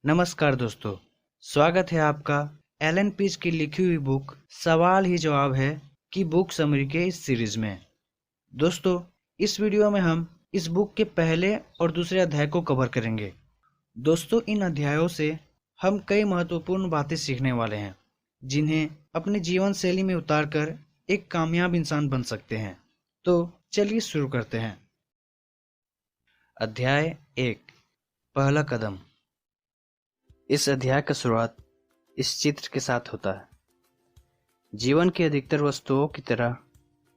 नमस्कार दोस्तों, स्वागत है आपका एलन पीज की लिखी हुई बुक सवाल ही जवाब है की बुक समरी के इस सीरीज में। दोस्तों, इस वीडियो में हम इस बुक के पहले और दूसरे अध्याय को कवर करेंगे। दोस्तों, इन अध्यायों से हम कई महत्वपूर्ण बातें सीखने वाले हैं जिन्हें अपने जीवन शैली में उतारकर एक कामयाब इंसान बन सकते हैं। तो चलिए शुरू करते हैं। अध्याय 1, पहला कदम। इस अध्याय का शुरुआत इस चित्र के साथ होता है। जीवन की अधिकतर वस्तुओं की तरह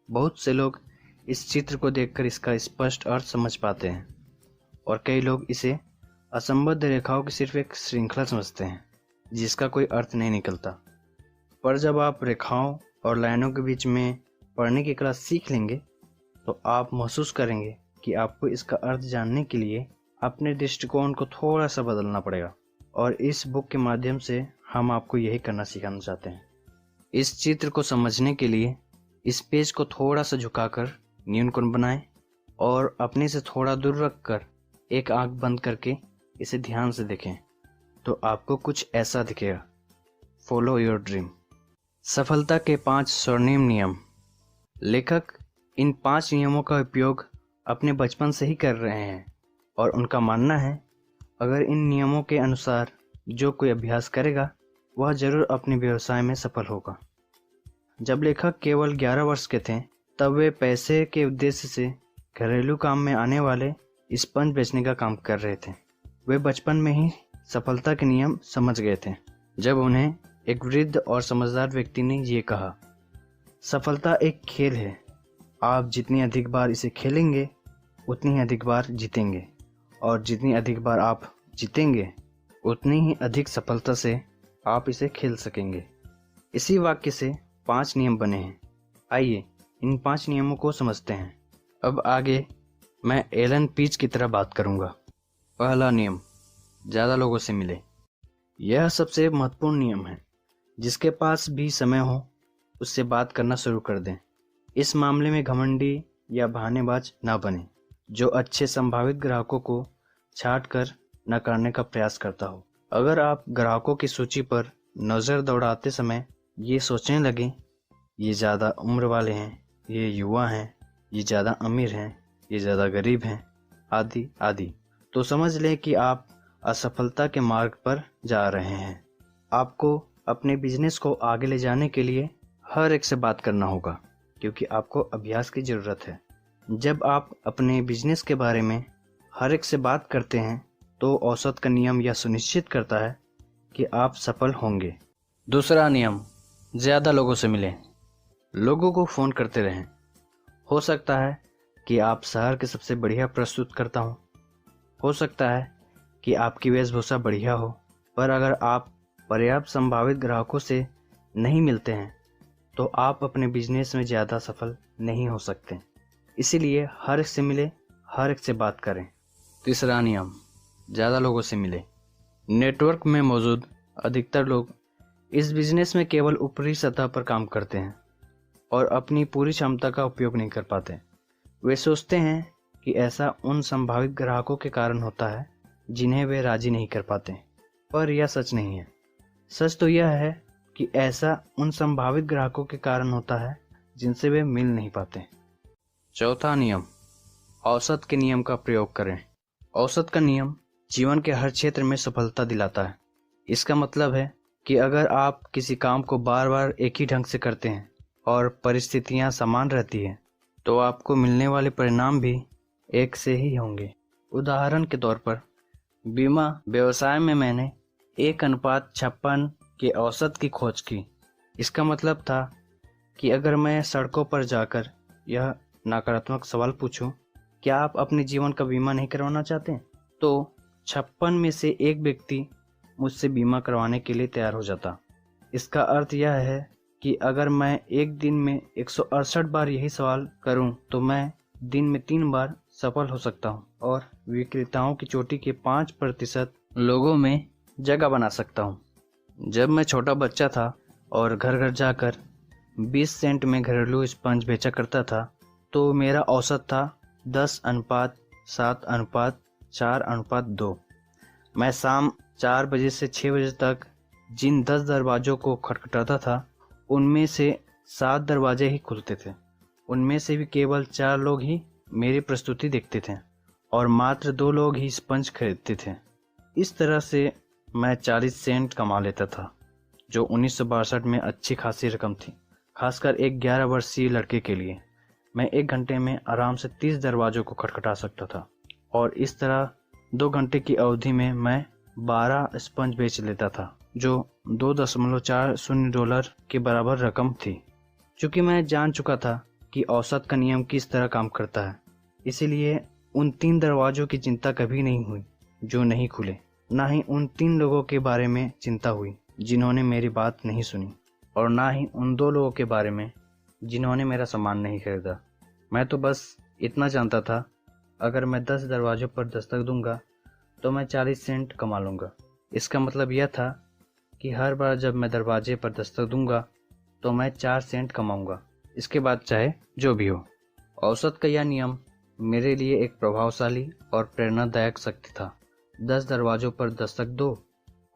बहुत से लोग इस चित्र को देखकर इसका स्पष्ट अर्थ समझ पाते हैं और कई लोग इसे असंबद्ध रेखाओं की सिर्फ एक श्रृंखला समझते हैं जिसका कोई अर्थ नहीं निकलता। पर जब आप रेखाओं और लाइनों के बीच में पढ़ने की कला सीख लेंगे तो आप महसूस करेंगे कि आपको इसका अर्थ जानने के लिए अपने दृष्टिकोण को थोड़ा सा बदलना पड़ेगा। और इस बुक के माध्यम से हम आपको यही करना सिखाना चाहते हैं। इस चित्र को समझने के लिए इस पेज को थोड़ा सा झुकाकर न्यून कोण बनाएं और अपने से थोड़ा दूर रखकर एक आंख बंद करके इसे ध्यान से देखें तो आपको कुछ ऐसा दिखेगा। Follow your dream. सफलता के 5 स्वर्णिम नियम। लेखक इन 5 नियमों का उपयोग अपने बचपन से ही कर रहे हैं और उनका मानना है अगर इन नियमों के अनुसार जो कोई अभ्यास करेगा वह जरूर अपने व्यवसाय में सफल होगा। जब लेखक केवल 11 वर्ष के थे तब वे पैसे के उद्देश्य से घरेलू काम में आने वाले स्पंज बेचने का काम कर रहे थे। वे बचपन में ही सफलता के नियम समझ गए थे जब उन्हें एक वृद्ध और समझदार व्यक्ति ने ये कहा, सफलता एक खेल है, आप जितनी अधिक बार इसे खेलेंगे उतनी ही अधिक बार जीतेंगे और जितनी अधिक बार आप जीतेंगे उतनी ही अधिक सफलता से आप इसे खेल सकेंगे। इसी वाक्य से 5 नियम बने हैं। आइए इन 5 नियमों को समझते हैं। अब आगे मैं एलन पीज की तरह बात करूंगा। पहला नियम, ज़्यादा लोगों से मिले। यह सबसे महत्वपूर्ण नियम है। जिसके पास भी समय हो उससे बात करना शुरू कर दें। इस मामले में घमंडी या बहानेबाज ना बने जो अच्छे संभावित ग्राहकों को छांट कर नकारने का प्रयास करता हो। अगर आप ग्राहकों की सूची पर नज़र दौड़ाते समय ये सोचने लगें ये ज़्यादा उम्र वाले हैं, ये युवा हैं, ये ज़्यादा अमीर हैं, ये ज़्यादा गरीब हैं, आदि आदि, तो समझ लें कि आप असफलता के मार्ग पर जा रहे हैं। आपको अपने बिजनेस को आगे ले जाने के लिए हर एक से बात करना होगा क्योंकि आपको अभ्यास की ज़रूरत है। जब आप अपने बिजनेस के बारे में हर एक से बात करते हैं तो औसत का नियम यह सुनिश्चित करता है कि आप सफल होंगे। दूसरा नियम, ज़्यादा लोगों से मिलें। लोगों को फ़ोन करते रहें। हो सकता है कि आप शहर के सबसे बढ़िया प्रस्तुतकर्ता हों, हो सकता है कि आपकी वेशभूषा बढ़िया हो, पर अगर आप पर्याप्त संभावित ग्राहकों से नहीं मिलते हैं तो आप अपने बिजनेस में ज़्यादा सफल नहीं हो सकते। इसीलिए हर एक से मिले, हर एक से बात करें। तीसरा नियम, ज़्यादा लोगों से मिले। नेटवर्क में मौजूद अधिकतर लोग इस बिजनेस में केवल ऊपरी सतह पर काम करते हैं और अपनी पूरी क्षमता का उपयोग नहीं कर पाते। वे सोचते हैं कि ऐसा उन संभावित ग्राहकों के कारण होता है जिन्हें वे राजी नहीं कर पाते, पर यह सच नहीं है। सच तो यह है कि ऐसा उन संभावित ग्राहकों के कारण होता है जिनसे वे मिल नहीं पाते। चौथा नियम, औसत के नियम का प्रयोग करें। औसत का नियम जीवन के हर क्षेत्र में सफलता दिलाता है। इसका मतलब है कि अगर आप किसी काम को बार बार एक ही ढंग से करते हैं और परिस्थितियां समान रहती हैं तो आपको मिलने वाले परिणाम भी एक से ही होंगे। उदाहरण के तौर पर बीमा व्यवसाय में मैंने 1:56 के औसत की खोज की। इसका मतलब था कि अगर मैं सड़कों पर जाकर यह नकारात्मक सवाल पूछूं, क्या आप अपने जीवन का बीमा नहीं करवाना चाहते हैं, तो 56 में से एक व्यक्ति मुझसे बीमा करवाने के लिए तैयार हो जाता। इसका अर्थ यह है कि अगर मैं एक दिन में 168 बार यही सवाल करूं तो मैं दिन में 3 बार सफल हो सकता हूं और विक्रेताओं की चोटी के 5% लोगों में जगह बना सकता हूं। जब मैं छोटा बच्चा था और घर घर जाकर 20 सेंट में घरेलू स्पंज बेचा करता था तो मेरा औसत था 10:7:4:2। मैं शाम 4 बजे से 6 बजे तक जिन 10 दरवाज़ों को खटखटाता था उनमें से 7 दरवाजे ही खुलते थे। उनमें से भी केवल 4 लोग ही मेरी प्रस्तुति देखते थे और मात्र 2 लोग ही स्पंज खरीदते थे। इस तरह से मैं 40 सेंट कमा लेता था, जो 1962 में अच्छी खासी रकम थी, खासकर एक 11 वर्षीय लड़के के लिए। मैं 1 घंटे में आराम से 30 दरवाज़ों को खटखटा सकता था और इस तरह 2 घंटे की अवधि में मैं 12 स्पंज बेच लेता था, जो $2.40 के बराबर रकम थी। चूँकि मैं जान चुका था कि औसत का नियम किस तरह काम करता है, इसीलिए उन 3 दरवाज़ों की चिंता कभी नहीं हुई जो नहीं खुले, ना ही उन 3 लोगों के बारे में चिंता हुई जिन्होंने मेरी बात नहीं सुनी, और ना ही उन 2 लोगों के बारे में जिन्होंने मेरा सामान नहीं खरीदा। मैं तो बस इतना जानता था, अगर मैं 10 दरवाज़ों पर दस्तक दूंगा तो मैं 40 सेंट कमा लूँगा। इसका मतलब यह था कि हर बार जब मैं दरवाजे पर दस्तक दूंगा तो मैं 4 सेंट कमाऊंगा, इसके बाद चाहे जो भी हो। औसत का यह नियम मेरे लिए एक प्रभावशाली और प्रेरणादायक शक्ति था। 10 दरवाज़ों पर दस्तक दो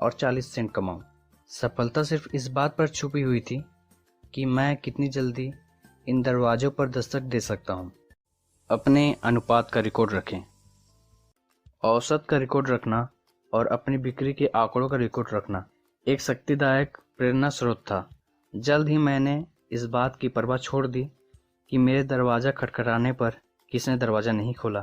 और 40 सेंट कमाओ। सफलता सिर्फ इस बात पर छुपी हुई थी कि मैं कितनी जल्दी इन दरवाज़ों पर दस्तक दे सकता हूँ। अपने अनुपात का रिकॉर्ड रखें। औसत का रिकॉर्ड रखना और अपनी बिक्री के आंकड़ों का रिकॉर्ड रखना एक शक्तिदायक प्रेरणा स्रोत था। जल्द ही मैंने इस बात की परवाह छोड़ दी कि मेरे दरवाज़ा खटखटाने पर किसने दरवाज़ा नहीं खोला,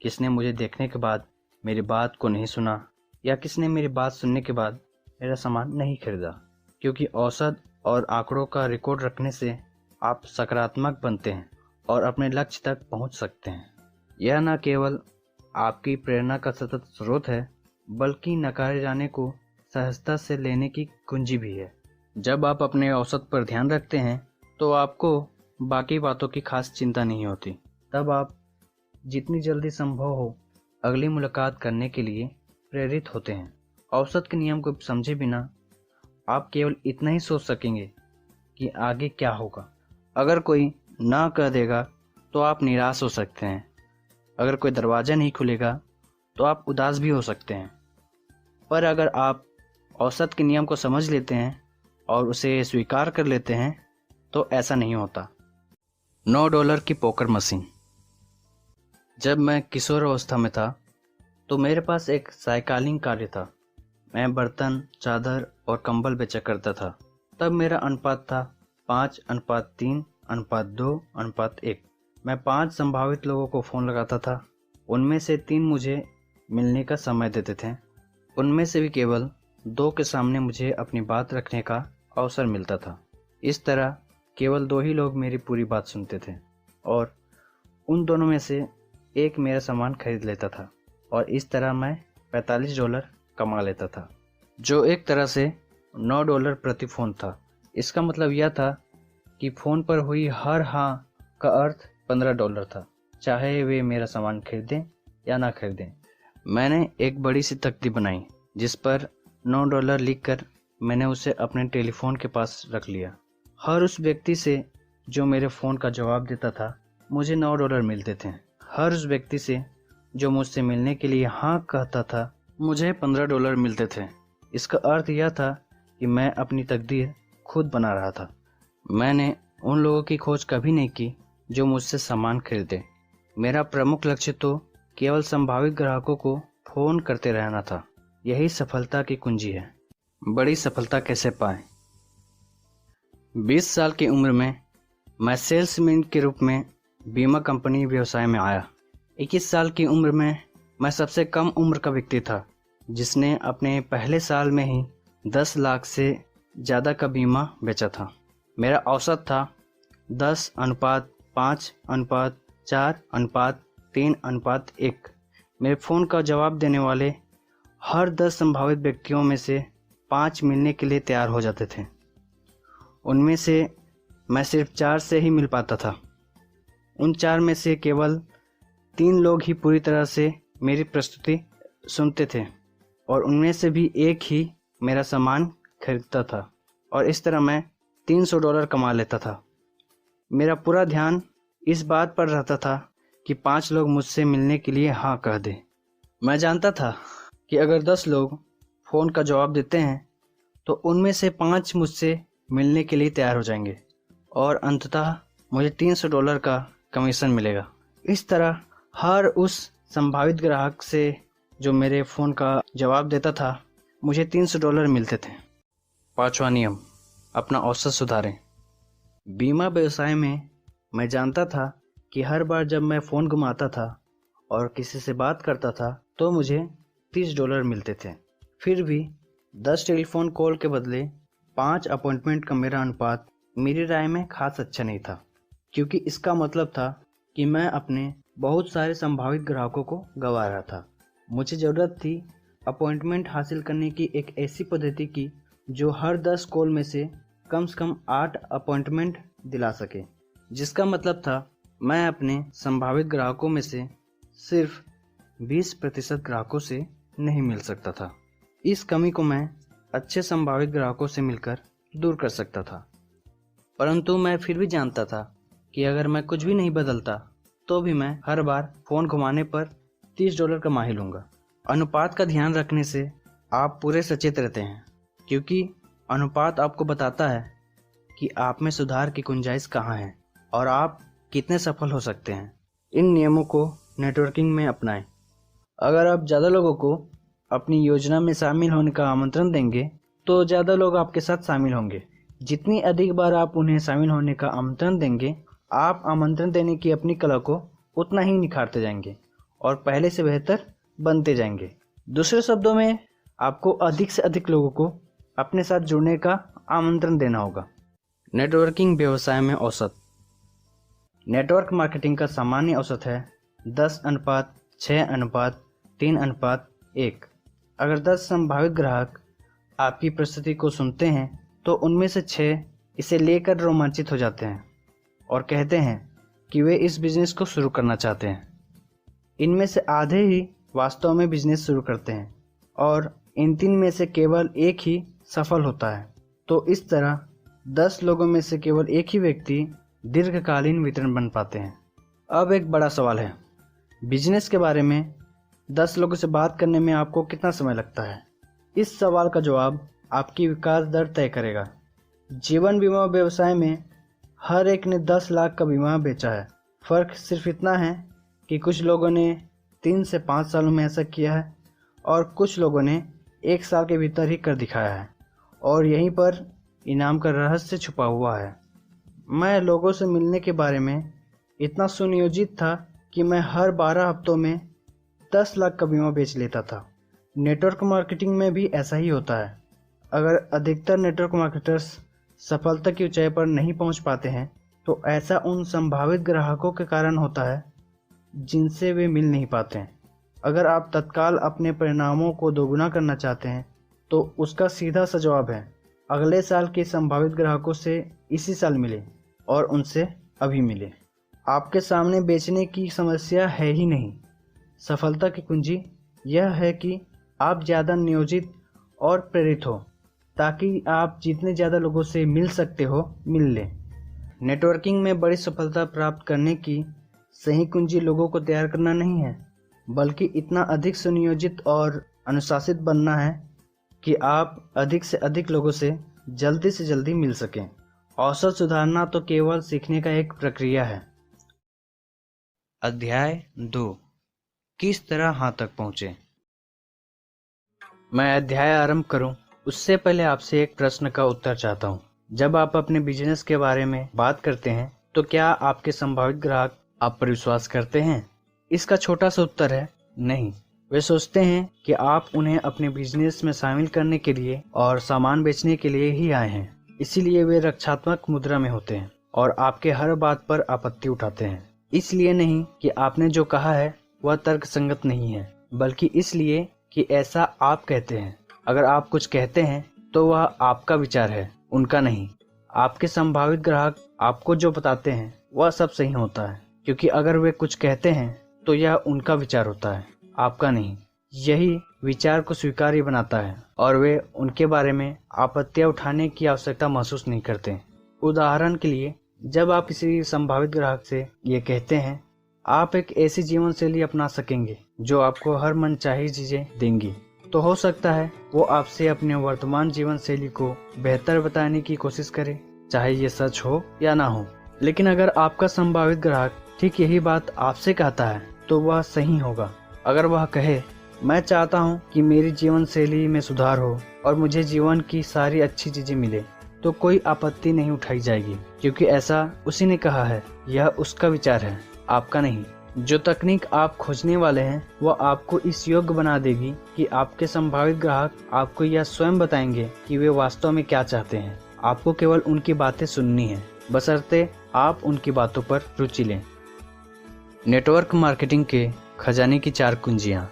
किसने मुझे देखने के बाद मेरी बात को नहीं सुना, या किसने मेरी बात सुनने के बाद मेरा सामान नहीं खरीदा। क्योंकि औसत और आंकड़ों का रिकॉर्ड रखने से आप सकारात्मक बनते हैं और अपने लक्ष्य तक पहुंच सकते हैं। यह न केवल आपकी प्रेरणा का सतत स्रोत है, बल्कि नकारे जाने को सहजता से लेने की कुंजी भी है। जब आप अपने औसत पर ध्यान रखते हैं तो आपको बाकी बातों की खास चिंता नहीं होती। तब आप जितनी जल्दी संभव हो अगली मुलाकात करने के लिए प्रेरित होते हैं। औसत के नियम को समझे बिना आप केवल इतना ही सोच सकेंगे कि आगे क्या होगा। अगर कोई ना कह देगा तो आप निराश हो सकते हैं। अगर कोई दरवाज़ा नहीं खुलेगा तो आप उदास भी हो सकते हैं। पर अगर आप औसत के नियम को समझ लेते हैं और उसे स्वीकार कर लेते हैं तो ऐसा नहीं होता। $9 की पोकर मशीन। जब मैं किशोर अवस्था में था तो मेरे पास एक साइकिलिंग कार्य था। मैं बर्तन, चादर और कंबल बेचा करता था। तब मेरा अनुपात था 5:3:2:1। मैं 5 संभावित लोगों को फ़ोन लगाता था। उनमें से 3 मुझे मिलने का समय देते थे। उनमें से भी केवल 2 के सामने मुझे अपनी बात रखने का अवसर मिलता था। इस तरह केवल 2 ही लोग मेरी पूरी बात सुनते थे और उन दोनों में से एक मेरा सामान खरीद लेता था, और इस तरह मैं $45 कमा लेता था, जो एक तरह से $9 प्रति फ़ोन था। इसका मतलब यह था कि फ़ोन पर हुई हर हाँ का अर्थ $15 था, चाहे वे मेरा सामान खरीदें या ना खरीदें। मैंने एक बड़ी सी तख्ती बनाई जिस पर $9 लिखकर मैंने उसे अपने टेलीफोन के पास रख लिया। हर उस व्यक्ति से जो मेरे फ़ोन का जवाब देता था मुझे $9 मिलते थे। हर उस व्यक्ति से जो मुझसे मिलने के लिए हाँ कहता था मुझे $15 मिलते थे। इसका अर्थ यह था कि मैं अपनी तकदीर खुद बना रहा था। मैंने उन लोगों की खोज कभी नहीं की जो मुझसे सामान खरीदे। मेरा प्रमुख लक्ष्य तो केवल संभावित ग्राहकों को फ़ोन करते रहना था। यही सफलता की कुंजी है। बड़ी सफलता कैसे पाएं? 20 साल की उम्र में मैं सेल्समैन के रूप में बीमा कंपनी व्यवसाय में आया। 21 साल की उम्र में मैं सबसे कम उम्र का व्यक्ति था जिसने अपने पहले साल में ही 10 लाख से ज़्यादा का बीमा बेचा था। मेरा औसत था 10:5:4:3:1। मेरे फ़ोन का जवाब देने वाले हर 10 संभावित व्यक्तियों में से 5 मिलने के लिए तैयार हो जाते थे। उनमें से मैं सिर्फ 4 से ही मिल पाता था। उन 4 में से केवल 3 लोग ही पूरी तरह से मेरी प्रस्तुति सुनते थे और उनमें से भी एक ही मेरा सामान खरीदता था, और इस तरह मैं $300 कमा लेता था। मेरा पूरा ध्यान इस बात पर रहता था कि 5 लोग मुझसे मिलने के लिए हाँ कह दें। मैं जानता था कि अगर 10 लोग फ़ोन का जवाब देते हैं तो उनमें से 5 मुझसे मिलने के लिए तैयार हो जाएंगे और अंततः मुझे $300 का कमीशन मिलेगा। इस तरह हर उस संभावित ग्राहक से जो मेरे फ़ोन का जवाब देता था मुझे $300 मिलते थे। 5वां नियम, अपना औसत सुधारें। बीमा व्यवसाय में मैं जानता था कि हर बार जब मैं फ़ोन घुमाता था और किसी से बात करता था तो मुझे $30 मिलते थे। फिर भी 10 टेलीफोन कॉल के बदले 5 अपॉइंटमेंट का मेरा अनुपात मेरी राय में खास अच्छा नहीं था, क्योंकि इसका मतलब था कि मैं अपने बहुत सारे संभावित ग्राहकों को गंवा रहा था। मुझे ज़रूरत थी अपॉइंटमेंट हासिल करने की एक ऐसी पद्धति की जो हर 10 कॉल में से कम 8 अपॉइंटमेंट दिला सके, जिसका मतलब था मैं अपने संभावित ग्राहकों में से सिर्फ 20% ग्राहकों से नहीं मिल सकता था। इस कमी को मैं अच्छे संभावित ग्राहकों से मिलकर दूर कर सकता था, परंतु मैं फिर भी जानता था कि अगर मैं कुछ भी नहीं बदलता तो भी मैं हर बार फ़ोन घुमाने पर $30 कमा ही लूँगा। अनुपात का ध्यान रखने से आप पूरे सचेत रहते हैं, क्योंकि अनुपात आपको बताता है कि आप में सुधार की गुंजाइश कहाँ है और आप कितने सफल हो सकते हैं। इन नियमों को नेटवर्किंग में अपनाएं। अगर आप ज़्यादा लोगों को अपनी योजना में शामिल होने का आमंत्रण देंगे तो ज़्यादा लोग आपके साथ शामिल होंगे। जितनी अधिक बार आप उन्हें शामिल होने का आमंत्रण देंगे, आप आमंत्रण देने की अपनी कला को उतना ही निखारते जाएंगे और पहले से बेहतर बनते जाएंगे। दूसरे शब्दों में, आपको अधिक से अधिक लोगों को अपने साथ जुड़ने का आमंत्रण देना होगा। नेटवर्किंग व्यवसाय में औसत। नेटवर्क मार्केटिंग का सामान्य औसत है 10:6:3:1। अगर 10 संभावित ग्राहक आपकी प्रस्तुति को सुनते हैं तो उनमें से 6 इसे लेकर रोमांचित हो जाते हैं और कहते हैं कि वे इस बिजनेस को शुरू करना चाहते हैं। इनमें से आधे ही वास्तव में बिजनेस शुरू करते हैं और इन 3 में से केवल एक ही सफल होता है। तो इस तरह 10 लोगों में से केवल एक ही व्यक्ति दीर्घकालीन वितरण बन पाते हैं। अब एक बड़ा सवाल है, बिजनेस के बारे में 10 लोगों से बात करने में आपको कितना समय लगता है? इस सवाल का जवाब आपकी विकास दर तय करेगा। जीवन बीमा व्यवसाय में हर एक ने 10 लाख का बीमा बेचा है। फ़र्क सिर्फ इतना है कि कुछ लोगों ने 3 से 5 सालों में ऐसा किया है और कुछ लोगों ने 1 साल के भीतर ही कर दिखाया है, और यहीं पर इनाम का रहस्य छुपा हुआ है। मैं लोगों से मिलने के बारे में इतना सुनियोजित था कि मैं हर 12 हफ्तों में 10 लाख का बीमा बेच लेता था। नेटवर्क मार्केटिंग में भी ऐसा ही होता है। अगर अधिकतर नेटवर्क मार्केटर्स सफलता की ऊंचाई पर नहीं पहुंच पाते हैं तो ऐसा उन संभावित ग्राहकों के कारण होता है जिनसे वे मिल नहीं पाते हैं। अगर आप तत्काल अपने परिणामों को दोगुना करना चाहते हैं तो उसका सीधा सा जवाब है, अगले साल के संभावित ग्राहकों से इसी साल मिले और उनसे अभी मिले। आपके सामने बेचने की समस्या है ही नहीं। सफलता की कुंजी यह है कि आप ज़्यादा नियोजित और प्रेरित हो, ताकि आप जितने ज़्यादा लोगों से मिल सकते हो मिल लें। नेटवर्किंग में बड़ी सफलता प्राप्त करने की सही कुंजी लोगों को तैयार करना नहीं है, बल्कि इतना अधिक सुनियोजित और अनुशासित बनना है कि आप अधिक से अधिक लोगों से जल्दी मिल सकें। औसत सुधारना तो केवल सीखने का एक प्रक्रिया है। अध्याय 2, किस तरह हाँ तक पहुँचे। मैं अध्याय आरंभ करूं उससे पहले आपसे एक प्रश्न का उत्तर चाहता हूं। जब आप अपने बिजनेस के बारे में बात करते हैं तो क्या आपके संभावित ग्राहक आप पर विश्वास करते हैं? इसका छोटा सा उत्तर है नहीं। वे सोचते हैं कि आप उन्हें अपने बिजनेस में शामिल करने के लिए और सामान बेचने के लिए ही आए हैं। इसीलिए वे रक्षात्मक मुद्रा में होते हैं और आपके हर बात पर आपत्ति उठाते हैं। इसलिए नहीं कि आपने जो कहा है वह तर्कसंगत नहीं है, बल्कि इसलिए कि ऐसा आप कहते हैं। अगर आप कुछ कहते हैं तो वह आपका विचार है, उनका नहीं। आपके संभावित ग्राहक आपको जो बताते हैं वह सब सही होता है, क्योंकि अगर वे कुछ कहते हैं तो यह उनका विचार होता है, आपका नहीं। यही विचार को स्वीकार्य बनाता है और वे उनके बारे में आपत्तियां उठाने की आवश्यकता महसूस नहीं करते। उदाहरण के लिए, जब आप किसी संभावित ग्राहक से ये कहते हैं, आप एक ऐसी जीवन शैली अपना सकेंगे जो आपको हर मनचाही चीजें देंगी, तो हो सकता है वो आपसे अपने वर्तमान जीवन शैली को बेहतर बताने की कोशिश करे, चाहे ये सच हो या ना हो। लेकिन अगर आपका संभावित ग्राहक ठीक यही बात आपसे कहता है तो वह सही होगा। अगर वह कहे, मैं चाहता हूँ कि मेरी जीवन शैली में सुधार हो और मुझे जीवन की सारी अच्छी चीजें मिले, तो कोई आपत्ति नहीं उठाई जाएगी, क्योंकि ऐसा उसी ने कहा है। यह उसका विचार है, आपका नहीं। जो तकनीक आप खोजने वाले हैं वह आपको इस योग्य बना देगी कि आपके संभावित ग्राहक आपको यह स्वयं बताएंगे कि वे वास्तव में क्या चाहते हैं। आपको केवल उनकी बातें सुननी है, बशर्ते आप उनकी बातों पर रुचि लें। नेटवर्क मार्केटिंग के खजाने की 4 कुंजियां।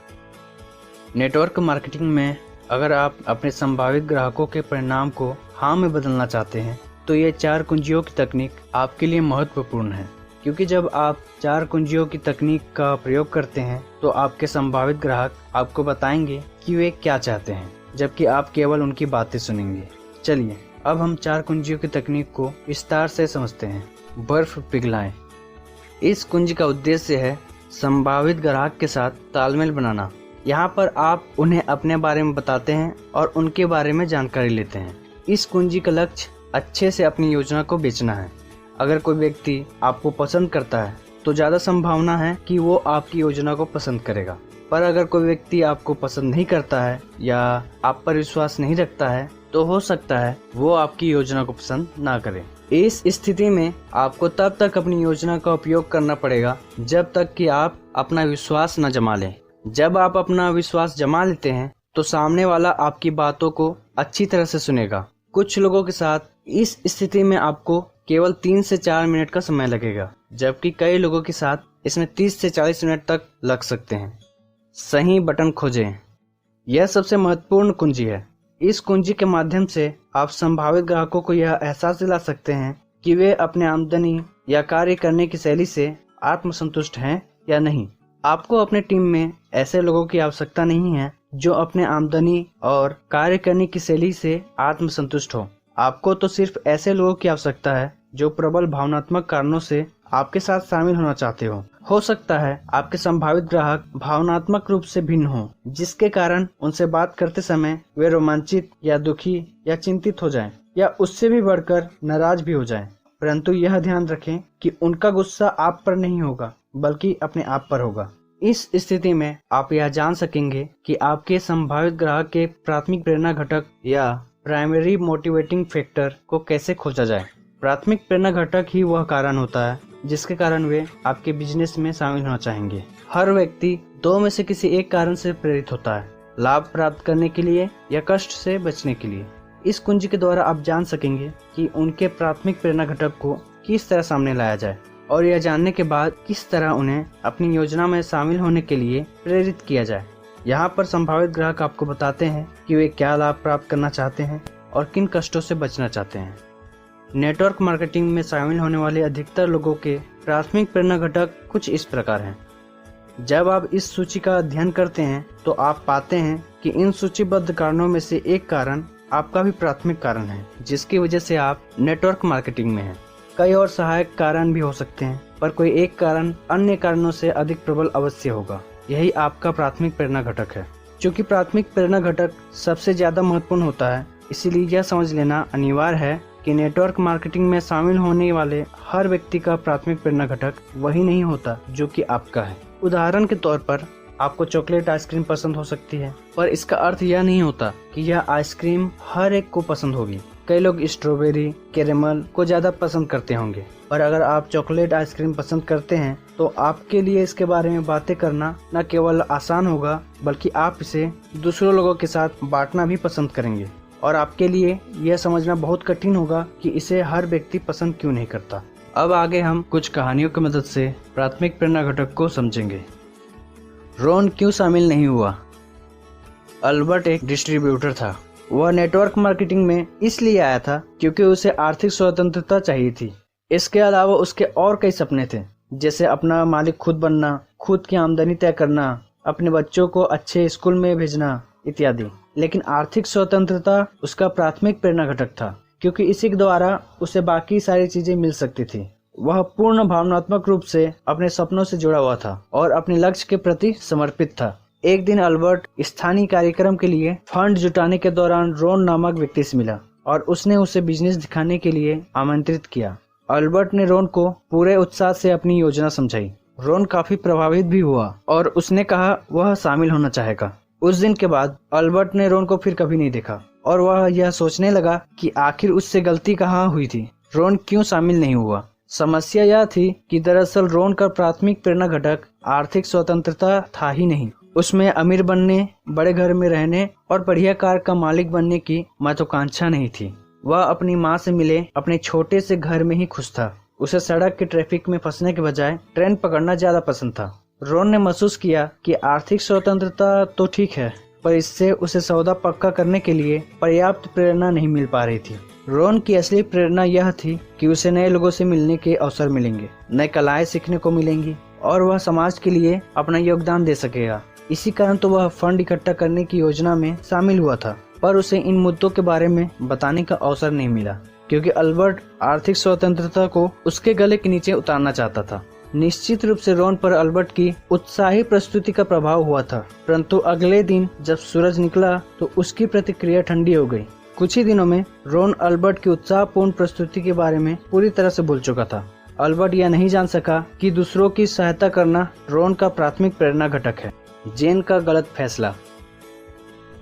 नेटवर्क मार्केटिंग में अगर आप अपने संभावित ग्राहकों के परिणाम को हाँ में बदलना चाहते हैं तो ये 4 कुंजियों की तकनीक आपके लिए महत्वपूर्ण है, क्योंकि जब आप 4 कुंजियों की तकनीक का प्रयोग करते हैं तो आपके संभावित ग्राहक आपको बताएंगे कि वे क्या चाहते हैं, जबकि आप केवल उनकी बातें सुनेंगे। चलिए अब हम 4 कुंजियों की तकनीक को विस्तार से समझते हैं। बर्फ पिघलाएं। इस कुंजी का उद्देश्य है संभावित ग्राहक के साथ तालमेल बनाना। यहाँ पर आप उन्हें अपने बारे में बताते हैं और उनके बारे में जानकारी लेते हैं। इस कुंजी का लक्ष्य अच्छे से अपनी योजना को बेचना है। अगर कोई व्यक्ति आपको पसंद करता है तो ज़्यादा संभावना है कि वो आपकी योजना को पसंद करेगा, पर अगर कोई व्यक्ति आपको पसंद नहीं करता है या आप पर विश्वास नहीं रखता है तो हो सकता है वो आपकी योजना को पसंद ना करे। इस स्थिति में आपको तब तक अपनी योजना का उपयोग करना पड़ेगा जब तक कि आप अपना विश्वास न जमा लें। जब आप अपना विश्वास जमा लेते हैं तो सामने वाला आपकी बातों को अच्छी तरह से सुनेगा। कुछ लोगों के साथ इस स्थिति में आपको केवल 3 से 4 मिनट का समय लगेगा, जबकि कई लोगों के साथ इसमें 30 से 40 मिनट तक लग सकते हैं। सही बटन खोजें। यह सबसे महत्वपूर्ण कुंजी है। इस कुंजी के माध्यम से आप संभावित ग्राहकों को यह एहसास दिला सकते हैं कि वे अपने आमदनी या कार्य करने की शैली से आत्मसंतुष्ट हैं या नहीं। आपको अपने टीम में ऐसे लोगों की आवश्यकता नहीं है जो अपने आमदनी और कार्य करने की शैली से आत्मसंतुष्ट हो। आपको तो सिर्फ ऐसे लोगों की आवश्यकता है जो प्रबल भावनात्मक कारणों से आपके साथ शामिल होना चाहते हो सकता है आपके संभावित ग्राहक भावनात्मक रूप से भिन्न हो, जिसके कारण उनसे बात करते समय वे रोमांचित या दुखी या चिंतित हो जाएं, या उससे भी बढ़कर नाराज भी हो जाएं। परंतु यह ध्यान रखें कि उनका गुस्सा आप पर नहीं होगा बल्कि अपने आप पर होगा। इस स्थिति में आप यह जान सकेंगे कि आपके संभावित ग्राहक के प्राथमिक प्रेरणा घटक या प्राइमरी मोटिवेटिंग फैक्टर को कैसे खोजा जाए। प्राथमिक प्रेरणा घटक ही वह कारण होता है जिसके कारण वे आपके बिजनेस में शामिल होना चाहेंगे। हर व्यक्ति 2 में से किसी एक कारण से प्रेरित होता है, लाभ प्राप्त करने के लिए या कष्ट से बचने के लिए। इस कुंजी के द्वारा आप जान सकेंगे कि उनके प्राथमिक प्रेरणा घटक को किस तरह सामने लाया जाए और यह जानने के बाद किस तरह उन्हें अपनी योजना में शामिल होने के लिए प्रेरित किया जाए। यहाँ पर संभावित ग्राहक आपको बताते हैं कि वे क्या लाभ प्राप्त करना चाहते हैं और किन कष्टों से बचना चाहते हैं। नेटवर्क मार्केटिंग में शामिल होने वाले अधिकतर लोगों के प्राथमिक प्रेरणा घटक कुछ इस प्रकार हैं। जब आप इस सूची का अध्ययन करते हैं तो आप पाते हैं कि इन सूचीबद्ध कारणों में से एक कारण आपका भी प्राथमिक कारण है, जिसकी वजह से आप नेटवर्क मार्केटिंग में हैं। कई और सहायक कारण भी हो सकते हैं, पर कोई एक कारण अन्य कारणों से अधिक प्रबल अवश्य होगा। यही आपका प्राथमिक प्रेरणा घटक है। चूँकि प्राथमिक प्रेरणा घटक सबसे ज्यादा महत्वपूर्ण होता है, इसीलिए यह समझ लेना अनिवार्य है कि नेटवर्क मार्केटिंग में शामिल होने वाले हर व्यक्ति का प्राथमिक प्रेरणा घटक वही नहीं होता जो कि आपका है। उदाहरण के तौर पर आपको चॉकलेट आइसक्रीम पसंद हो सकती है, पर इसका अर्थ यह नहीं होता कि यह आइसक्रीम हर एक को पसंद होगी। कई लोग स्ट्रॉबेरी, कैरेमल को ज्यादा पसंद करते होंगे, पर अगर आप चॉकलेट आइसक्रीम पसंद करते हैं तो आपके लिए इसके बारे में बातें करना न केवल आसान होगा बल्कि आप इसे दूसरे लोगों के साथ बांटना भी पसंद करेंगे, और आपके लिए यह समझना बहुत कठिन होगा कि इसे हर व्यक्ति पसंद क्यों नहीं करता। अब आगे हम कुछ कहानियों की मदद से प्राथमिक प्रेरणा घटक को समझेंगे। रॉन क्यों शामिल नहीं हुआ? अल्बर्ट एक डिस्ट्रीब्यूटर था। वह नेटवर्क मार्केटिंग में इसलिए आया था क्योंकि उसे आर्थिक स्वतंत्रता चाहिए थी। इसके अलावा उसके और कई सपने थे, जैसे अपना मालिक खुद बनना, खुद की आमदनी तय करना, अपने बच्चों को अच्छे स्कूल में भेजना इत्यादि। लेकिन आर्थिक स्वतंत्रता उसका प्राथमिक प्रेरणा घटक था, क्योंकि इसी के द्वारा उसे बाकी सारी चीजें मिल सकती थी। वह पूर्ण भावनात्मक रूप से अपने सपनों से जुड़ा हुआ था और अपने लक्ष्य के प्रति समर्पित था। एक दिन अल्बर्ट स्थानीय कार्यक्रम के लिए फंड जुटाने के दौरान रोन नामक व्यक्ति से मिला और उसने उसे बिजनेस दिखाने के लिए आमंत्रित किया। अल्बर्ट ने रोन को पूरे उत्साह से अपनी योजना समझाई। रोन काफी प्रभावित भी हुआ और उसने कहा वह शामिल होना चाहेगा। उस दिन के बाद अल्बर्ट ने रोन को फिर कभी नहीं देखा और वह यह सोचने लगा कि आखिर उससे गलती कहाँ हुई थी, रोन क्यों शामिल नहीं हुआ। समस्या यह थी कि दरअसल रोन का प्राथमिक प्रेरणा घटक आर्थिक स्वतंत्रता था ही नहीं, उसमें अमीर बनने, बड़े घर में रहने और बढ़िया कार का मालिक बनने की महत्वाकांक्षा नहीं थी। वह अपनी माँ से मिले अपने छोटे से घर में ही खुश था। उसे सड़क के ट्रैफिक में फंसने के बजाय ट्रेन पकड़ना ज्यादा पसंद था। रोन ने महसूस किया कि आर्थिक स्वतंत्रता तो ठीक है, पर इससे उसे सौदा पक्का करने के लिए पर्याप्त प्रेरणा नहीं मिल पा रही थी। रोन की असली प्रेरणा यह थी कि उसे नए लोगों से मिलने के अवसर मिलेंगे, नए कलाएं सीखने को मिलेंगी और वह समाज के लिए अपना योगदान दे सकेगा। इसी कारण तो वह फंड इकट्ठा करने की योजना में शामिल हुआ था, पर उसे इन मुद्दों के बारे में बताने का अवसर नहीं मिला क्योंकि अल्बर्ट आर्थिक स्वतंत्रता को उसके गले के नीचे उतारना चाहता था। निश्चित रूप से रोन पर अल्बर्ट की उत्साही प्रस्तुति का प्रभाव हुआ था, परंतु अगले दिन जब सूरज निकला तो उसकी प्रतिक्रिया ठंडी हो गई। कुछ ही दिनों में रोन अल्बर्ट की उत्साहपूर्ण प्रस्तुति के बारे में पूरी तरह से भूल चुका था। अल्बर्ट यह नहीं जान सका कि दूसरों की सहायता करना रोन का प्राथमिक प्रेरणा घटक है। जेन का गलत फैसला।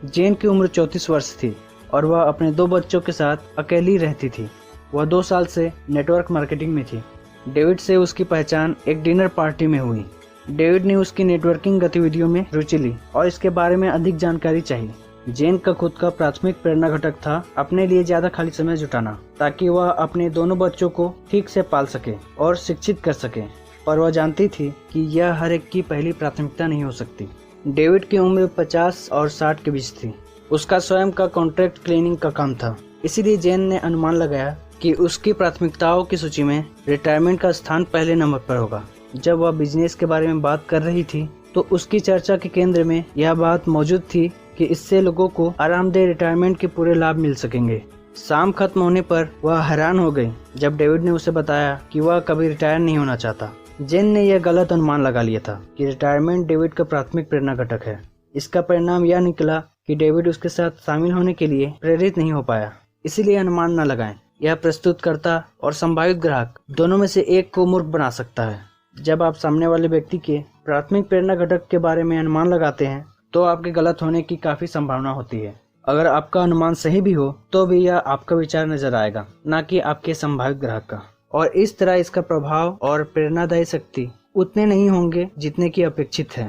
जेन की उम्र 34 वर्ष थी और वह अपने 2 बच्चों के साथ अकेली रहती थी। वह 2 साल से नेटवर्क मार्केटिंग में थी। डेविड से उसकी पहचान एक डिनर पार्टी में हुई। डेविड ने उसकी नेटवर्किंग गतिविधियों में रुचि ली और इसके बारे में अधिक जानकारी चाहिए। जेन का खुद का प्राथमिक प्रेरणा घटक था अपने लिए ज्यादा खाली समय जुटाना, ताकि वह अपने दोनों बच्चों को ठीक से पाल सके और शिक्षित कर सके, पर वह जानती थी कि यह हर एक की पहली प्राथमिकता नहीं हो सकती। डेविड की उम्र 50 और 60 के बीच थी। उसका स्वयं का कॉन्ट्रैक्ट क्लीनिंग का काम था, इसीलिए जेन ने अनुमान लगाया कि उसकी प्राथमिकताओं की सूची में रिटायरमेंट का स्थान पहले नंबर पर होगा। जब वह बिजनेस के बारे में बात कर रही थी तो उसकी चर्चा के केंद्र में यह बात मौजूद थी कि इससे लोगों को आरामदेह रिटायरमेंट के पूरे लाभ मिल सकेंगे। शाम खत्म होने पर वह हैरान हो गई जब डेविड ने उसे बताया कि वह कभी रिटायर नहीं होना चाहता। जेन ने यह गलत अनुमान लगा लिया था कि रिटायरमेंट डेविड का प्राथमिक प्रेरणा घटक है। इसका परिणाम यह निकला कि डेविड उसके साथ शामिल होने के लिए प्रेरित नहीं हो पाया। इसीलिए अनुमान न लगाएं। यह प्रस्तुतकर्ता और संभावित ग्राहक दोनों में से एक को मूर्ख बना सकता है। जब आप सामने वाले व्यक्ति के प्राथमिक प्रेरणा घटक के बारे में अनुमान लगाते हैं तो आपके गलत होने की काफी संभावना होती है। अगर आपका अनुमान सही भी हो तो भी यह आपका विचार नजर आएगा, न कि आपके संभावित ग्राहक का, और इस तरह इसका प्रभाव और प्रेरणादायी शक्ति उतने नहीं होंगे जितने की अपेक्षित है।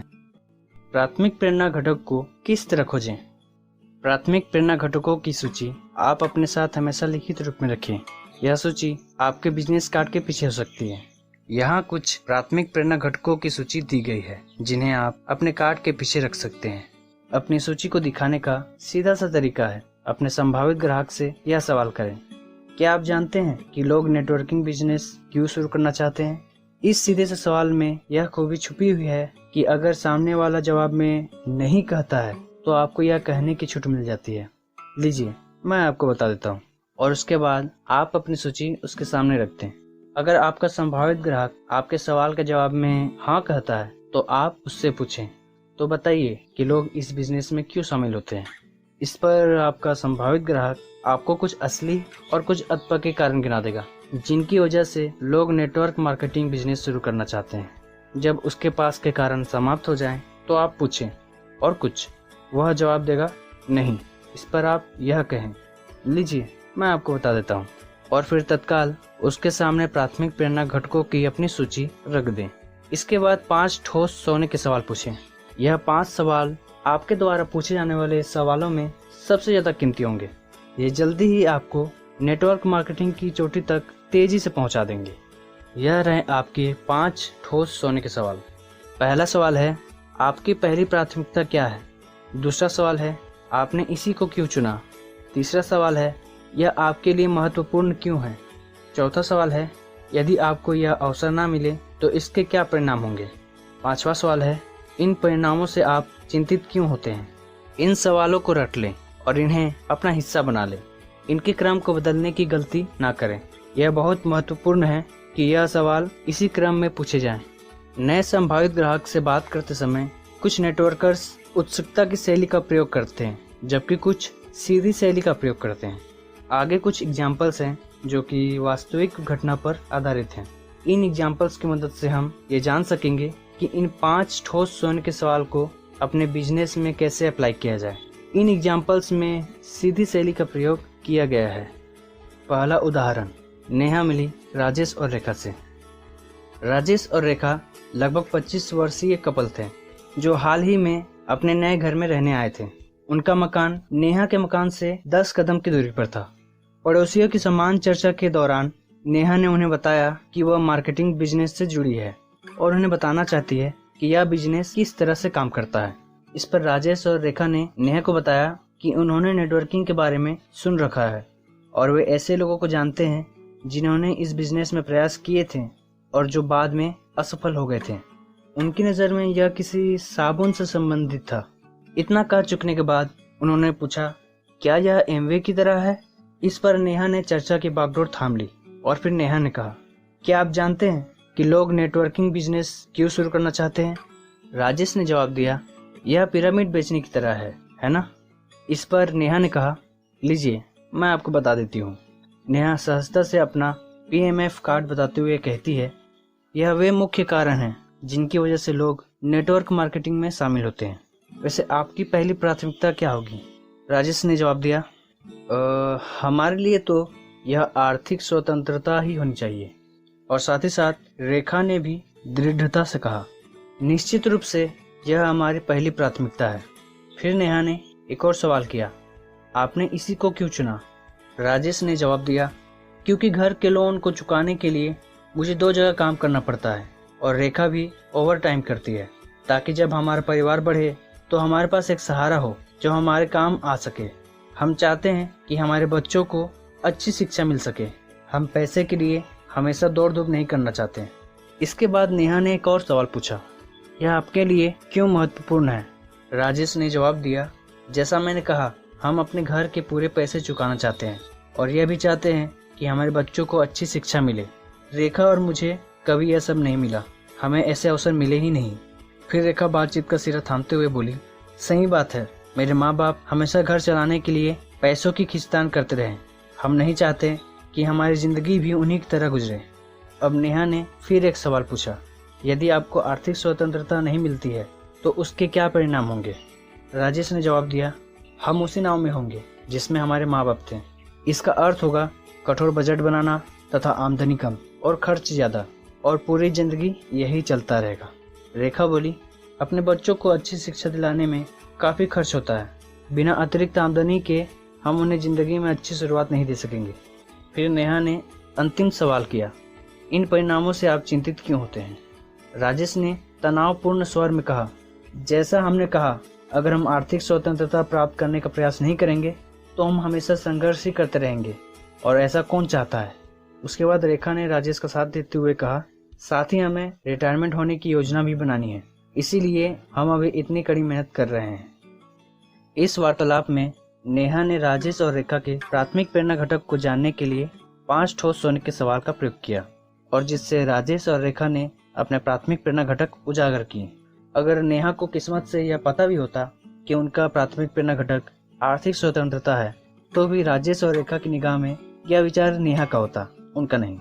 प्राथमिक प्रेरणा घटक को किस तरह खोजें? प्राथमिक प्रेरणा घटकों की सूची आप अपने साथ हमेशा लिखित रूप में रखें। यह सूची आपके बिजनेस कार्ड के पीछे हो सकती है। यहाँ कुछ प्राथमिक प्रेरणा घटकों की सूची दी गई है जिन्हें आप अपने कार्ड के पीछे रख सकते हैं। अपनी सूची को दिखाने का सीधा सा तरीका है अपने संभावित ग्राहक से यह सवाल करें, क्या आप जानते हैं कि लोग नेटवर्किंग बिजनेस क्यों शुरू करना चाहते हैं? इस सीधे से सवाल में यह खूबी छुपी हुई है कि अगर सामने वाला जवाब में नहीं कहता है तो आपको यह कहने की छूट मिल जाती है। लीजिए मैं आपको बता देता हूँ, और उसके बाद आप अपनी सूची उसके सामने रखते हैं। अगर आपका संभावित ग्राहक आपके सवाल के जवाब में हाँ कहता है तो आप उससे पूछें, तो बताइए कि लोग इस बिजनेस में क्यों शामिल होते हैं। इस पर आपका संभावित ग्राहक आपको कुछ असली और कुछ अधपके कारण गिना देगा जिनकी वजह से लोग नेटवर्क मार्केटिंग बिजनेस शुरू करना चाहते हैं। जब उसके पास के कारण समाप्त हो जाएं, तो आप पूछें और कुछ, वह जवाब देगा नहीं। इस पर आप यह कहें, लीजिए मैं आपको बता देता हूँ, और फिर तत्काल उसके सामने प्राथमिक प्रेरणा घटकों की अपनी सूची रख दें। इसके बाद 5 ठोस सोने के सवाल पूछें। यह 5 सवाल आपके द्वारा पूछे जाने वाले सवालों में सबसे ज्यादा कीमती होंगे। ये जल्दी ही आपको नेटवर्क मार्केटिंग की चोटी तक तेजी से पहुंचा देंगे। यह रहे आपके 5 ठोस सोने के सवाल। पहला सवाल है, आपकी पहली प्राथमिकता क्या है? दूसरा सवाल है, आपने इसी को क्यों चुना? तीसरा सवाल है, यह आपके लिए महत्वपूर्ण क्यों है? चौथा सवाल है, यदि आपको यह अवसर ना मिले तो इसके क्या परिणाम होंगे? पांचवा सवाल है, इन परिणामों से आप चिंतित क्यों होते हैं? इन सवालों को रट लें और इन्हें अपना हिस्सा बना लें। इनके क्रम को बदलने की गलती ना करें। यह बहुत महत्वपूर्ण है कि यह सवाल इसी क्रम में पूछे जाएं। नए संभावित ग्राहक से बात करते समय कुछ नेटवर्कर्स उत्सुकता की शैली का प्रयोग करते हैं, जबकि कुछ सीधी शैली का प्रयोग करते हैं। आगे कुछ एग्जाम्पल्स हैं जो कि वास्तविक घटना पर आधारित हैं। इन एग्जाम्पल्स की मदद से हम ये जान सकेंगे कि इन 5 ठोस सोने के सवाल को अपने बिजनेस में कैसे अप्लाई किया जाए। इन एग्जाम्पल्स में सीधी शैली का प्रयोग किया गया है। पहला उदाहरण, नेहा मिली राजेश और रेखा से। राजेश और रेखा लगभग 25 वर्षीय कपल थे जो हाल ही में अपने नए घर में रहने आए थे। उनका मकान नेहा के मकान से 10 कदम की दूरी पर था। पड़ोसियों की समान चर्चा के दौरान नेहा ने उन्हें बताया कि वह मार्केटिंग बिजनेस से जुड़ी है और उन्हें बताना चाहती है कि यह बिजनेस किस तरह से काम करता है। इस पर राजेश और रेखा ने नेहा को बताया कि उन्होंने नेटवर्किंग के बारे में सुन रखा है और वे ऐसे लोगों को जानते हैं जिन्होंने इस बिजनेस में प्रयास किए थे और जो बाद में असफल हो गए थे। उनकी नज़र में यह किसी साबुन से संबंधित था। इतना कह चुकने के बाद उन्होंने पूछा, क्या यह एमवे की तरह है? इस पर नेहा ने चर्चा की बागडोर थाम ली और फिर नेहा ने कहा, क्या आप जानते हैं कि लोग नेटवर्किंग बिजनेस क्यों शुरू करना चाहते हैं? राजेश ने जवाब दिया, यह पिरामिड बेचने की तरह है ना? इस पर नेहा ने कहा, लीजिए मैं आपको बता देती हूँ। नेहा सहजता से अपना PMF कार्ड बताते हुए कहती है, यह वे मुख्य कारण हैं जिनकी वजह से लोग नेटवर्क मार्केटिंग में शामिल होते हैं। वैसे आपकी पहली प्राथमिकता क्या होगी? राजेश ने जवाब दिया, हमारे लिए तो यह आर्थिक स्वतंत्रता ही होनी चाहिए। और साथ ही साथ रेखा ने भी दृढ़ता से कहा, निश्चित रूप से यह हमारी पहली प्राथमिकता है। फिर नेहा ने एक और सवाल किया, आपने इसी को क्यों चुना? राजेश ने जवाब दिया, क्योंकि घर के लोन को चुकाने के लिए मुझे 2 जगह काम करना पड़ता है और रेखा भी ओवर टाइम करती है, ताकि जब हमारा परिवार बढ़े तो हमारे पास एक सहारा हो जो हमारे काम आ सके। हम चाहते हैं कि हमारे बच्चों को अच्छी शिक्षा मिल सके। हम पैसे के लिए हमेशा दौड़ धूप नहीं करना चाहते। इसके बाद नेहा ने एक और सवाल पूछा, यह आपके लिए क्यों महत्वपूर्ण है? राजेश ने जवाब दिया, जैसा मैंने कहा, हम अपने घर के पूरे पैसे चुकाना चाहते हैं और यह भी चाहते हैं कि हमारे बच्चों को अच्छी शिक्षा मिले। रेखा और मुझे कभी यह सब नहीं मिला, हमें ऐसे अवसर मिले ही नहीं। फिर रेखा बातचीत का सिरा थामते हुए बोली, सही बात है, मेरे माँ बाप हमेशा घर चलाने के लिए पैसों की खींचतान करते रहे। हम नहीं चाहते कि हमारी जिंदगी भी उन्हीं की तरह गुजरे। अब नेहा ने फिर एक सवाल पूछा, यदि आपको आर्थिक स्वतंत्रता नहीं मिलती है तो उसके क्या परिणाम होंगे? राजेश ने जवाब दिया, हम उसी नाव में होंगे जिसमें हमारे माँ बाप थे। इसका अर्थ होगा कठोर बजट बनाना तथा आमदनी कम और खर्च ज़्यादा, और पूरी जिंदगी यही चलता रहेगा। रेखा बोली, अपने बच्चों को अच्छी शिक्षा दिलाने में काफ़ी खर्च होता है। बिना अतिरिक्त आमदनी के हम उन्हें ज़िंदगी में अच्छी शुरुआत नहीं दे सकेंगे। फिर नेहा ने अंतिम सवाल किया, इन परिणामों से आप चिंतित क्यों होते हैं? राजेश ने तनावपूर्ण स्वर में कहा, जैसा हमने कहा, अगर हम आर्थिक स्वतंत्रता प्राप्त करने का प्रयास नहीं करेंगे तो हम हमेशा संघर्ष ही करते रहेंगे, और ऐसा कौन चाहता है? उसके बाद रेखा ने राजेश का साथ देते हुए कहा, साथ ही हमें रिटायरमेंट होने की योजना भी बनानी है, इसीलिए हम अभी इतनी कड़ी मेहनत कर रहे हैं। इस वार्तालाप में नेहा ने राजेश और रेखा के प्राथमिक प्रेरणा घटक को जानने के लिए 5 ठोस सोने के सवाल का प्रयोग किया, और जिससे राजेश और रेखा ने अपने प्राथमिक प्रेरणा घटक उजागर किए। अगर नेहा को किस्मत से यह पता भी होता कि उनका प्राथमिक प्रेरणा घटक आर्थिक स्वतंत्रता है, तो भी राजेश और रेखा की निगाह में यह विचार नेहा का होता, उनका नहीं।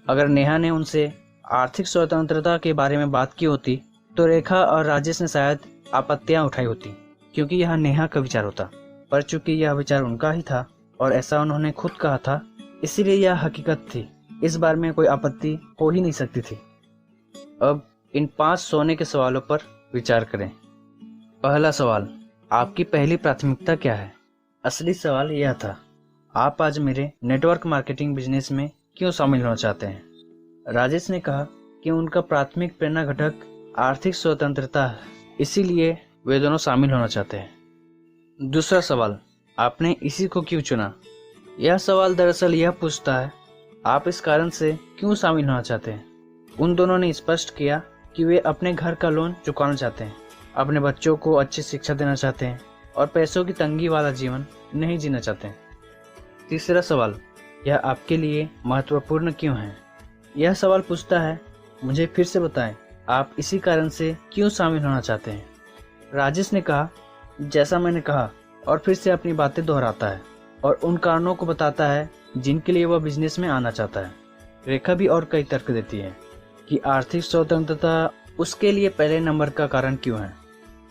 अगर नेहा ने उनसे आर्थिक स्वतंत्रता के बारे में बात की होती तो रेखा और राजेश ने शायद आपत्तियां उठाई होती, क्योंकि यह नेहा का विचार होता। पर चूंकि यह विचार उनका ही था और ऐसा उन्होंने खुद कहा था, इसीलिए यह हकीकत थी। इस बारे में कोई आपत्ति हो ही नहीं सकती थी। अब इन 5 सोने के सवालों पर विचार करें। पहला सवाल, आपकी पहली प्राथमिकता क्या है? असली सवाल यह था, आप आज मेरे नेटवर्क मार्केटिंग बिजनेस में क्यों शामिल होना चाहते हैं? राजेश ने कहा कि उनका प्राथमिक प्रेरणा घटक आर्थिक स्वतंत्रता है, इसीलिए वे दोनों शामिल होना चाहते हैं। दूसरा सवाल, आपने इसी को क्यों चुना? यह सवाल दरअसल यह पूछता है, आप इस कारण से क्यों शामिल होना चाहते हैं? उन दोनों ने स्पष्ट किया कि वे अपने घर का लोन चुकाना चाहते हैं, अपने बच्चों को अच्छी शिक्षा देना चाहते हैं और पैसों की तंगी वाला जीवन नहीं जीना चाहते हैं। तीसरा सवाल, यह आपके लिए महत्वपूर्ण क्यों है? यह सवाल पूछता है, मुझे फिर से बताएं, आप इसी कारण से क्यों शामिल होना चाहते हैं? राजेश ने कहा, जैसा मैंने कहा, और फिर से अपनी बातें दोहराता है और उन कारणों को बताता है जिनके लिए वह बिजनेस में आना चाहता है। रेखा भी और कई तर्क देती है कि आर्थिक स्वतंत्रता उसके लिए पहले नंबर का कारण क्यों है।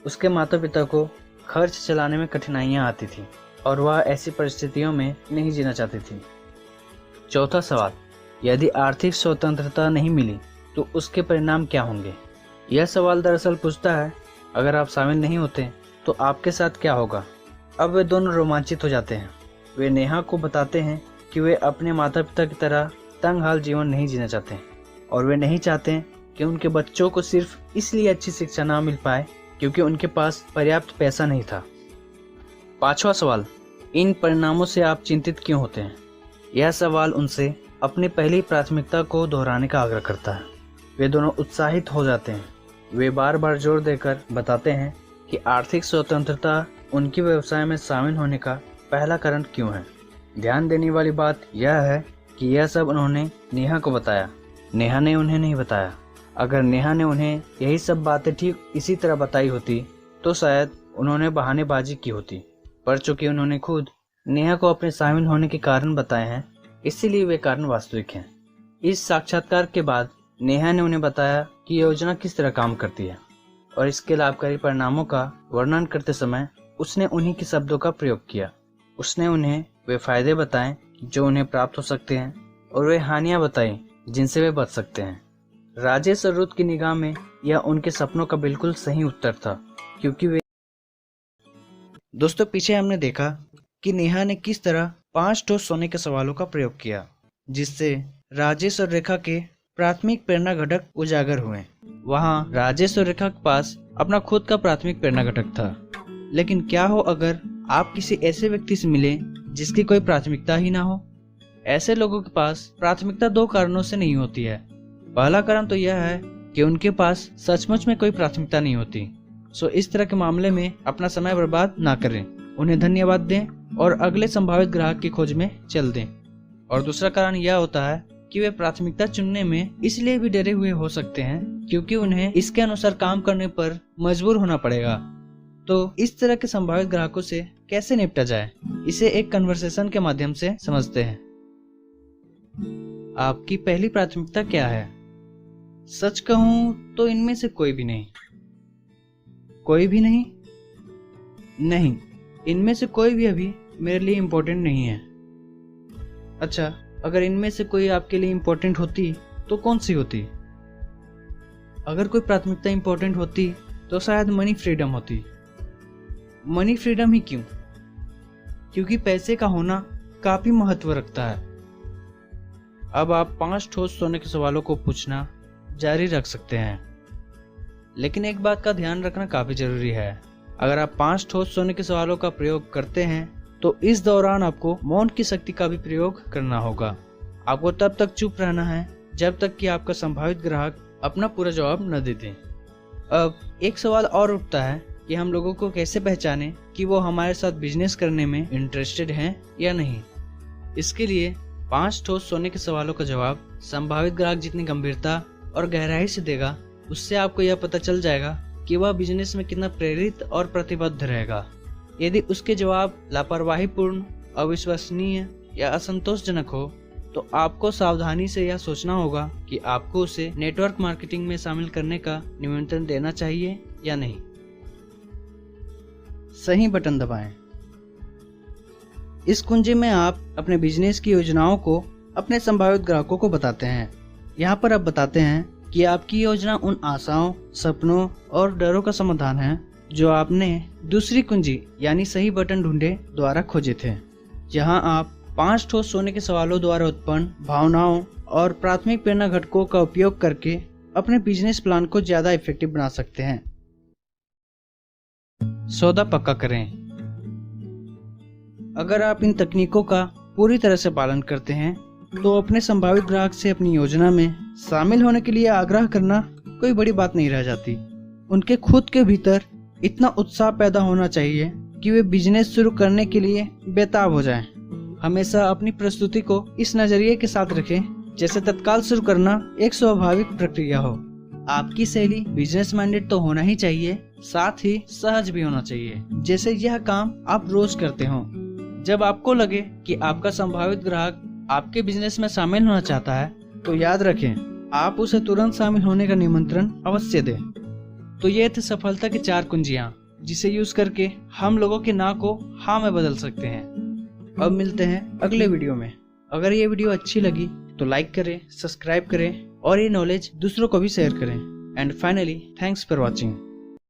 उसके माता पिता को खर्च चलाने में कठिनाइयां आती थी और वह ऐसी परिस्थितियों में नहीं जीना चाहती थी। चौथा सवाल, यदि आर्थिक स्वतंत्रता नहीं मिली तो उसके परिणाम क्या होंगे? यह सवाल दरअसल पूछता है, अगर आप शामिल नहीं होते तो आपके साथ क्या होगा? अब वे दोनों रोमांचित हो जाते हैं। वे नेहा को बताते हैं कि वे अपने माता पिता की तरह तंगहाल जीवन नहीं जीना चाहते और वे नहीं चाहते कि उनके बच्चों को सिर्फ इसलिए अच्छी शिक्षा ना मिल पाए क्योंकि उनके पास पर्याप्त पैसा नहीं था। पांचवा सवाल, इन परिणामों से आप चिंतित क्यों होते हैं? यह सवाल उनसे अपनी पहली प्राथमिकता को दोहराने का आग्रह करता है। वे दोनों उत्साहित हो जाते हैं। वे बार बार जोर देकर बताते हैं कि आर्थिक स्वतंत्रता उनके व्यवसाय में शामिल होने का पहला कारण क्यों है। ध्यान देने वाली बात यह है कि यह सब उन्होंने नेहा को बताया, नेहा ने उन्हें नहीं बताया। अगर नेहा ने उन्हें यही सब बातें ठीक इसी तरह बताई होती तो शायद उन्होंने बहानेबाजी की होती, पर चूंकि उन्होंने खुद नेहा को अपने शामिल होने के कारण बताए हैं, इसीलिए वे कारण वास्तविक हैं। इस साक्षात्कार के बाद नेहा ने उन्हें बताया कि योजना किस तरह काम करती है और इसके लाभकारी परिणामों का वर्णन करते समय उसने उन्हीं के शब्दों का प्रयोग किया। उसने उन्हें वे फायदे बताए जो उन्हें प्राप्त हो सकते हैं और वे हानियां बताई जिनसे वे बच सकते हैं। राजेश और रुत की निगाह में यह उनके सपनों का बिल्कुल सही उत्तर था, क्योंकि वे दोस्तों पीछे हमने देखा कि नेहा ने किस तरह 5 ठोस सोने के सवालों का प्रयोग किया, जिससे राजेश और रेखा के प्राथमिक प्रेरणा घटक उजागर हुए। वहाँ राजेश और रेखा के पास अपना खुद का प्राथमिक प्रेरणा घटक था, लेकिन क्या हो अगर आप किसी ऐसे व्यक्ति से मिले जिसकी कोई प्राथमिकता ही ना हो? ऐसे लोगों के पास प्राथमिकता 2 कारणों से नहीं होती है। पहला कारण तो यह है कि उनके पास सचमुच में कोई प्राथमिकता नहीं होती। सो इस तरह के मामले में अपना समय बर्बाद ना करें, उन्हें धन्यवाद दें और अगले संभावित ग्राहक की खोज में चल दें। और दूसरा कारण यह होता है कि वे प्राथमिकता चुनने में इसलिए भी डरे हुए हो सकते हैं क्योंकि उन्हें इसके अनुसार काम करने पर मजबूर होना पड़ेगा। तो इस तरह के संभावित ग्राहकों से कैसे निपटा जाए, इसे एक कन्वर्सेशन के माध्यम से समझते हैं। आपकी पहली प्राथमिकता क्या है? सच कहूं तो इनमें से कोई भी नहीं। कोई भी नहीं? नहीं, इनमें से कोई भी अभी मेरे लिए इम्पोर्टेंट नहीं है। अच्छा, अगर इनमें से कोई आपके लिए इम्पोर्टेंट होती तो कौन सी होती? अगर कोई प्राथमिकता इम्पोर्टेंट होती तो शायद मनी फ्रीडम होती। मनी फ्रीडम ही क्यों? क्योंकि पैसे का होना काफी महत्व रखता है। अब आप 5 ठोस सोने के सवालों को पूछना जारी रख सकते हैं, लेकिन एक बात का ध्यान रखना काफी जरूरी है। अगर आप 5 ठोस सोने के सवालों का प्रयोग करते हैं तो इस दौरान आपको मौन की शक्ति का भी प्रयोग करना होगा। आपको तब तक चुप रहना है जब तक कि आपका संभावित ग्राहक अपना पूरा जवाब न दे दें। अब एक सवाल और उठता है कि हम लोगों को कैसे पहचाने कि वो हमारे साथ बिजनेस करने में इंटरेस्टेड हैं या नहीं। इसके लिए 5 ठोस सोने के सवालों का जवाब संभावित ग्राहक जितनी गंभीरता और गहराई से देगा, उससे आपको यह पता चल जाएगा कि वह बिजनेस में कितना प्रेरित और प्रतिबद्ध रहेगा। यदि उसके जवाब लापरवाहीपूर्ण, अविश्वसनीय या असंतोषजनक हो तो आपको सावधानी से यह सोचना होगा कि आपको उसे नेटवर्क मार्केटिंग में शामिल करने का निमंत्रण देना चाहिए या नहीं। सही बटन दबाएं। इस कुंजी में आप अपने बिजनेस की योजनाओं को अपने संभावित ग्राहकों को बताते हैं। यहाँ पर आप बताते हैं कि आपकी योजना उन आशाओं, सपनों और डरों का समाधान है जो आपने दूसरी कुंजी यानी सही बटन ढूंढे द्वारा खोजे थे। जहाँ आप 5 ठोस सोने के सवालों द्वारा उत्पन्न भावनाओं और प्राथमिक प्रेरणा घटकों का उपयोग करके अपने बिजनेस प्लान को ज्यादा इफेक्टिव बना सकते हैं। सौदा पक्का करें। अगर आप इन तकनीकों का पूरी तरह से पालन करते हैं तो अपने संभावित ग्राहक से अपनी योजना में शामिल होने के लिए आग्रह करना कोई बड़ी बात नहीं रह जाती। उनके खुद के भीतर इतना उत्साह पैदा होना चाहिए कि वे बिजनेस शुरू करने के लिए बेताब हो जाएं। हमेशा अपनी प्रस्तुति को इस नजरिए के साथ रखें जैसे तत्काल शुरू करना एक स्वाभाविक प्रक्रिया हो। आपकी शैली बिजनेस माइंडेड तो होना ही चाहिए, साथ ही सहज भी होना चाहिए, जैसे यह काम आप रोज करते हो। जब आपको लगे कि आपका संभावित ग्राहक आपके बिजनेस में शामिल होना चाहता है, तो याद रखें, आप उसे तुरंत शामिल होने का निमंत्रण अवश्य दें। तो ये थे सफलता की 4 कुंजियां, जिसे यूज करके हम लोगों के ना को हाँ में बदल सकते हैं। अब मिलते हैं अगले वीडियो में। अगर ये वीडियो अच्छी लगी तो लाइक करें, सब्सक्राइब करें और ये नॉलेज दूसरों को भी शेयर करें। And finally, thanks for watching.